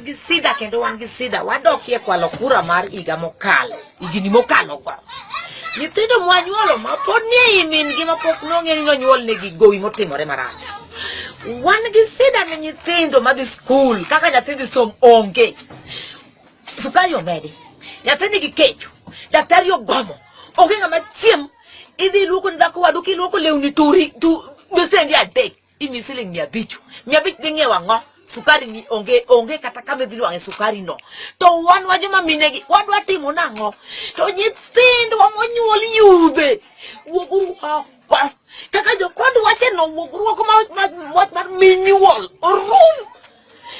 gi sida kendo wan gi sida wadokie kwalo kura mar iga mokalo igini mokalo go nyithindo mwanyuolo ma pod nie min gi mapok nong'e ni nonyuol negi gowi motimore marach wan gi sida ne nyithindo madhi skul kaka nyathi dhi som onge sukari omedi nyathi nigi kecho daktari ogomo onge ng'ama chiem idhi luoko ni dhako wadu kiluoko lewni turi tu besendi adek imi siling 500 dhi ng'iewo ang'o sukari ni onge kata kama dhi lwange sukari no to wan wajoma minegi wadwa timo nang'o to nyithindwa monyuol yudhe wuoguru oko kaka jokond wache no wuoguru oko mar minyuol orum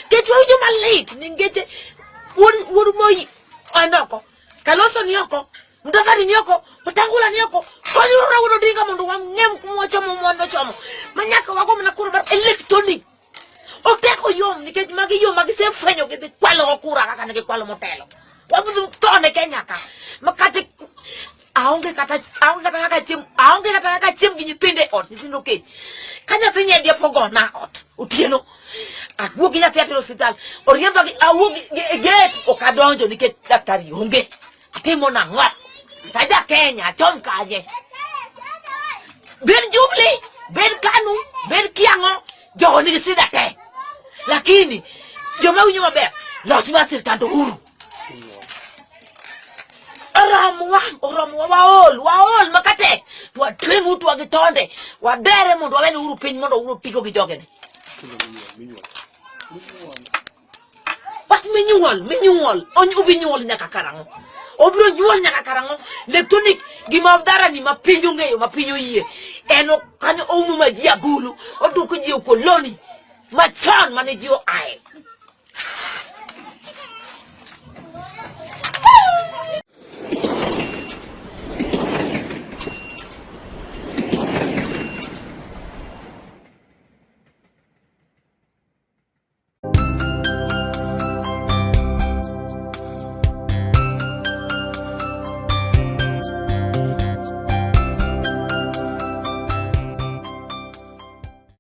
kech wawinjo malit ningeche wuod moi anoko Kaloso ni oko Mudavadi ni oko Mutangula ni oko Konyuru na wudo dinga mundu wangem kumwachomo mwando chomo Manyaka wako mnakuru bar electronic Oteko yom nikeji magi se fenyo kiti kwalo okura kaka nike kwalo motelo Wabudu tone kenyaka Makati aonge kata kaka chim ginyitinde ot nitindo keji Kanya tinye dia pogo na ot utieno Akuogi ya teatro hospital Oriemba awuogi get okadonjo nike daktari honge Atimo na ngwa Taja Kenya chonka aje Ben Jubilee Ben Kanu Ben Kiango Jogo niki sida te Lakini Joma winyo maber Losima sirkanto huru Oromu waol makate Tua twengu tua gitonde Wadere mundu wawene huru pinyi mundu huru tiko kijogene What minyuol Onyi ubi nyuol nyaka karango Obro nyuol nyaka karango Lektonik gimavdara ni mapinyo ngeyo Mapinyo iye Eno kanyo ounu majia gulu Oduku jiyo koloni Machan manejio ae